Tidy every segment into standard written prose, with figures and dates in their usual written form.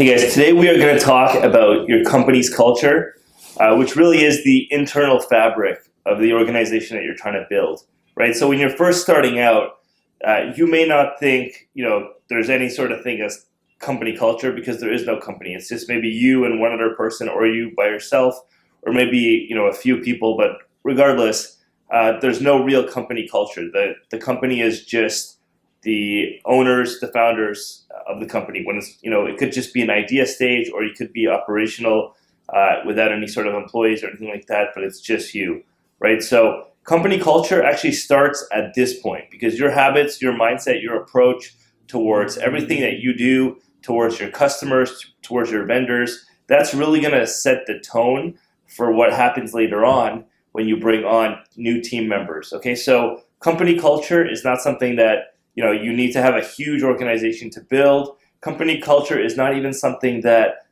Hey guys, today we are going to talk about your company's culture, which really is the internal fabric of the organization that you're trying to build, right? So when you're first starting out, you may not think, there's any sort of thing as company culture because there is no company. It's just maybe you and one other person, or you by yourself, or maybe, a few people, but regardless, there's no real company culture. The company is just the owners, the founders of the company. When it's, it could just be an idea stage, or you could be operational without any sort of employees or anything like that, but it's just you, right? So company culture actually starts at this point because your habits, your mindset, your approach towards everything that you do, towards your customers, towards your vendors, that's really going to set the tone for what happens later on when you bring on new team members. Okay, so company culture is not something that you need to have a huge organization to build. Company culture is not even something that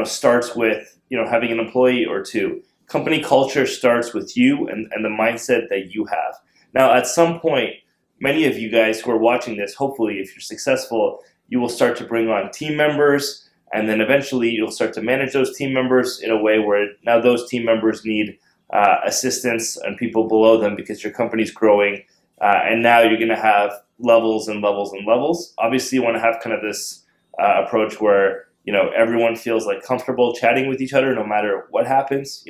starts with having an employee or two. Company culture starts with you and the mindset that you have. Now, at some point, many of you guys who are watching this, hopefully, if you're successful, you will start to bring on team members, and then eventually you'll start to manage those team members in a way where now those team members need assistance and people below them because your company's growing. And now you're going to have levels and levels and levels. Obviously, you want to have kind of this approach where everyone feels like comfortable chatting with each other no matter what happens.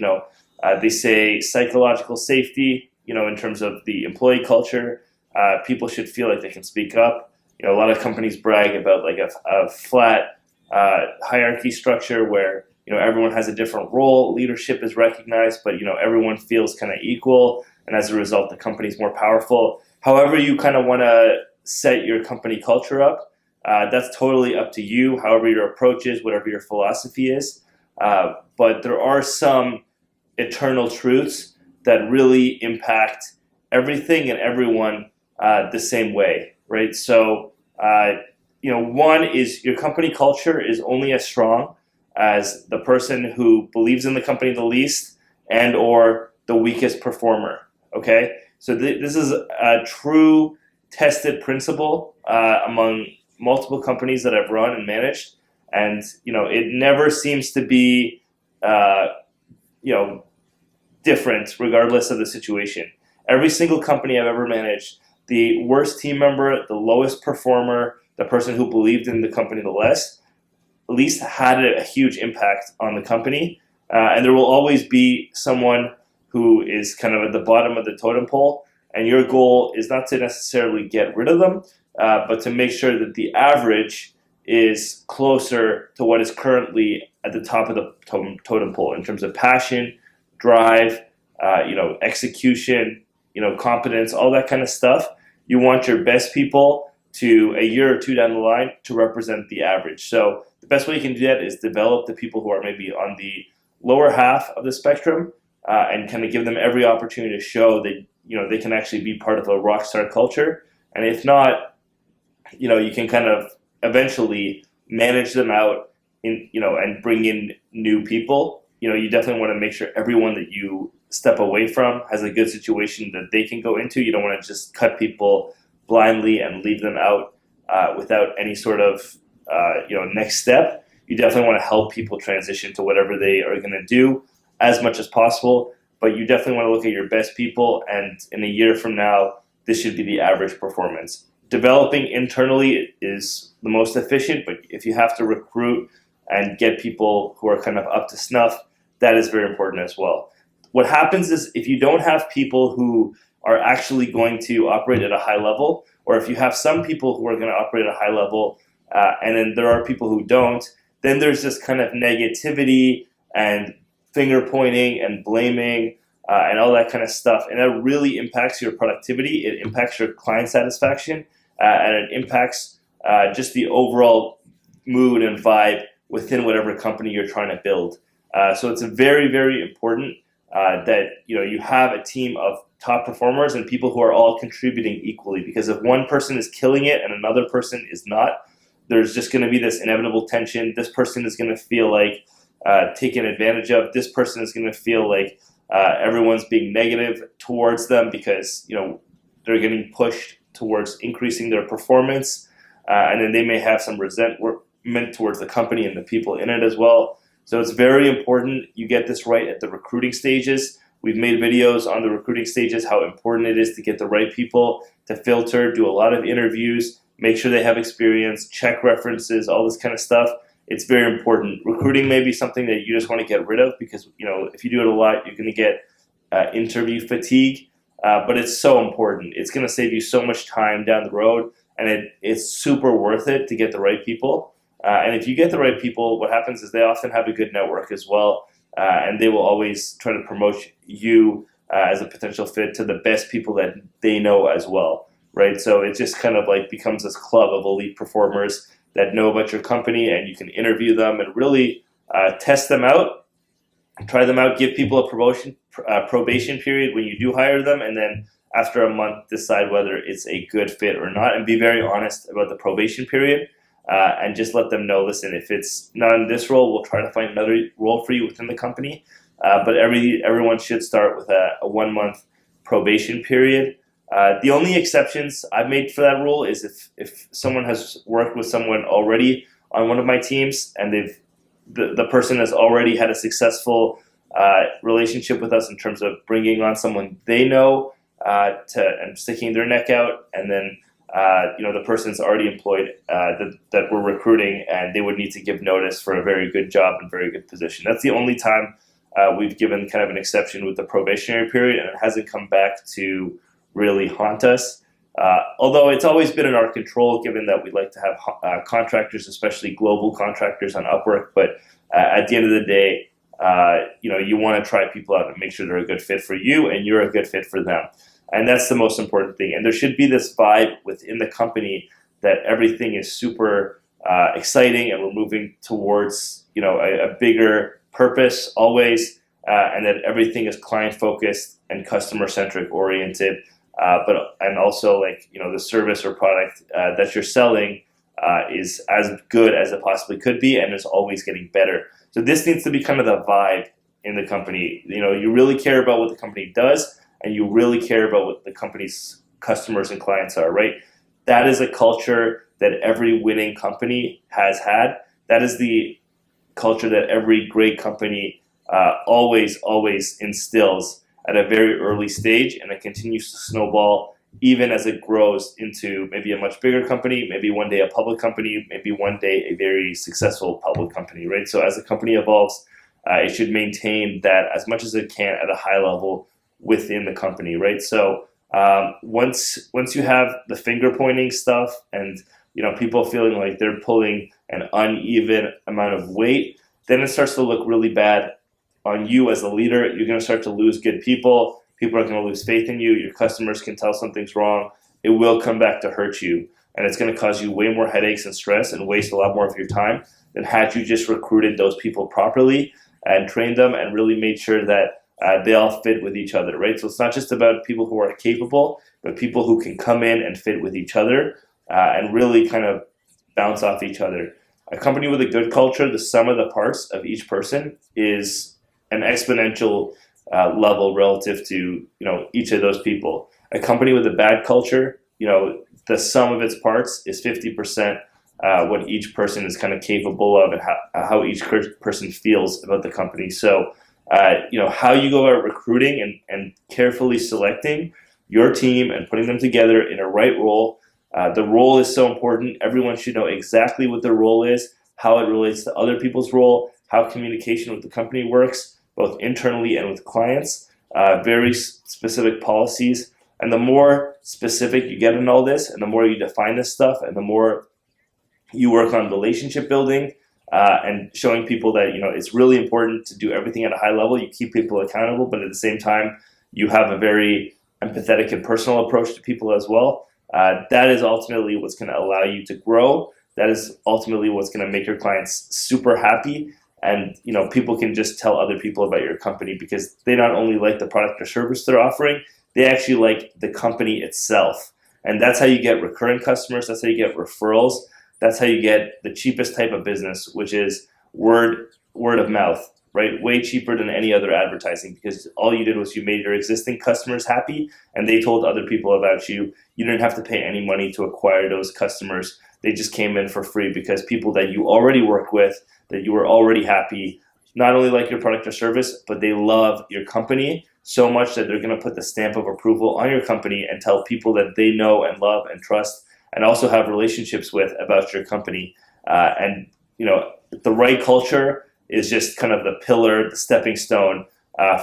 They say psychological safety. In terms of the employee culture, people should feel like they can speak up. A lot of companies brag about like a flat hierarchy structure where everyone has a different role. Leadership is recognized, but everyone feels kind of equal. And as a result, the company's more powerful. However you kind of want to set your company culture up, that's totally up to you, however your approach is, whatever your philosophy is. But there are some eternal truths that really impact everything and everyone the same way, right? So, one is your company culture is only as strong as the person who believes in the company the least and or the weakest performer. Okay, so this is a true tested principle among multiple companies that I've run and managed, and it never seems to be different regardless of the situation. Every single company I've ever managed, the worst team member, the lowest performer, the person who believed in the company the least had a huge impact on the company, and there will always be someone who is kind of at the bottom of the totem pole, and your goal is not to necessarily get rid of them, but to make sure that the average is closer to what is currently at the top of the totem pole in terms of passion, drive, execution, competence, all that kind of stuff. You want your best people to, a year or two down the line, to represent the average. So the best way you can do that is develop the people who are maybe on the lower half of the spectrum, and kind of give them every opportunity to show that they can actually be part of a rock star culture. And if not, you can kind of eventually manage them out and bring in new people. You definitely want to make sure everyone that you step away from has a good situation that they can go into. You don't want to just cut people blindly and leave them out without any sort of next step. You definitely want to help people transition to whatever they are going to do as much as possible, but you definitely want to look at your best people, and in a year from now, this should be the average performance. Developing internally is the most efficient, but if you have to recruit and get people who are kind of up to snuff, that is very important as well. What happens is if you don't have people who are actually going to operate at a high level, or if you have some people who are going to operate at a high level, and then there are people who don't, then there's this kind of negativity and finger pointing and blaming and all that kind of stuff. And that really impacts your productivity. It impacts your client satisfaction, and it impacts just the overall mood and vibe within whatever company you're trying to build. So it's very, very important that you have a team of top performers and people who are all contributing equally. Because if one person is killing it and another person is not, there's just going to be this inevitable tension. This person is going to feel like taken advantage of. This person is going to feel like everyone's being negative towards them because they're getting pushed towards increasing their performance, and then they may have some meant towards the company and the people in it as well. So it's very important you get this right at the recruiting stages. We've made videos on the recruiting stages, how important it is to get the right people, to filter, do a lot of interviews, make sure they have experience, check references, all this kind of stuff. It's very important. Recruiting may be something that you just want to get rid of because, if you do it a lot, you're going to get interview fatigue. But it's so important. It's going to save you so much time down the road, and it's super worth it to get the right people. And if you get the right people, what happens is they often have a good network as well, and they will always try to promote you as a potential fit to the best people that they know as well, right? So it just kind of like becomes this club of elite performers that know about your company, and you can interview them and really test them out, try them out, give people a probation period when you do hire them, and then after a month decide whether it's a good fit or not, and be very honest about the probation period. And just let them know, listen, if it's not in this role, we'll try to find another role for you within the company. But everyone should start with a 1 month probation period. The only exceptions I've made for that rule is if someone has worked with someone already on one of my teams and the person has already had a successful relationship with us in terms of bringing on someone they know and sticking their neck out, and then the person's already employed that we're recruiting, and they would need to give notice for a very good job and very good position. That's the only time we've given kind of an exception with the probationary period, and it hasn't come back to really haunt us. Although it's always been in our control, given that we like to have contractors, especially global contractors on Upwork. But at the end of the day, you want to try people out and make sure they're a good fit for you and you're a good fit for them. And that's the most important thing. And there should be this vibe within the company that everything is super exciting and we're moving towards, a bigger purpose always, and that everything is client-focused and customer-centric oriented. And also the service or product that you're selling is as good as it possibly could be and is always getting better. So this needs to be kind of the vibe in the company. You really care about what the company does, and you really care about what the company's customers and clients are, right? That is a culture that every winning company has had. That is the culture that every great company always instills at a very early stage, and it continues to snowball even as it grows into maybe a much bigger company, maybe one day a public company, maybe one day a very successful public company, right? So as the company evolves, it should maintain that as much as it can at a high level within the company, right? So once you have the finger pointing stuff and people feeling like they're pulling an uneven amount of weight, then it starts to look really bad on you as a leader. You're going to start to lose good people. People are going to lose faith in you. Your customers can tell something's wrong. It will come back to hurt you, and it's going to cause you way more headaches and stress and waste a lot more of your time than had you just recruited those people properly and trained them and really made sure that they all fit with each other, right? So it's not just about people who are capable, but people who can come in and fit with each other and really kind of bounce off each other. A company with a good culture, the sum of the parts of each person is an exponential level relative to each of those people. A company with a bad culture, the sum of its parts is 50% what each person is kind of capable of and how each person feels about the company. So how you go about recruiting and carefully selecting your team and putting them together in a right role. The role is so important. Everyone should know exactly what their role is, how it relates to other people's role, how communication with the company works, both internally and with clients, very specific policies. And the more specific you get in all this, and the more you define this stuff, and the more you work on relationship building and showing people that it's really important to do everything at a high level. You keep people accountable, but at the same time, you have a very empathetic and personal approach to people as well. That is ultimately what's going to allow you to grow. That is ultimately what's going to make your clients super happy. And people can just tell other people about your company because they not only like the product or service they're offering, they actually like the company itself. And that's how you get recurring customers. That's how you get referrals. That's how you get the cheapest type of business, which is word of mouth, right? Way cheaper than any other advertising because all you did was you made your existing customers happy and they told other people about you. You didn't have to pay any money to acquire those customers. they just came in for free because people that you already work with, that you were already happy, not only like your product or service, but they love your company so much that they're going to put the stamp of approval on your company and tell people that they know and love and trust and also have relationships with about your company. And the right culture is just kind of the pillar, the stepping stone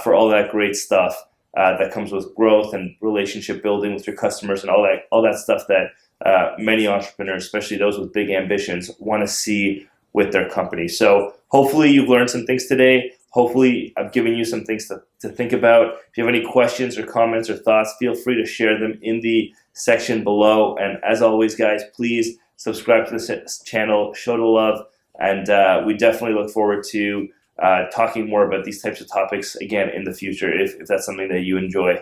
for all that great stuff that comes with growth and relationship building with your customers and all that stuff that many entrepreneurs, especially those with big ambitions, want to see with their company. So hopefully you've learned some things today. Hopefully I've given you some things to think about. If you have any questions or comments or thoughts, feel free to share them in the section below. And as always, guys, please subscribe to this channel, show the love, and we definitely look forward to talking more about these types of topics again in the future if that's something that you enjoy.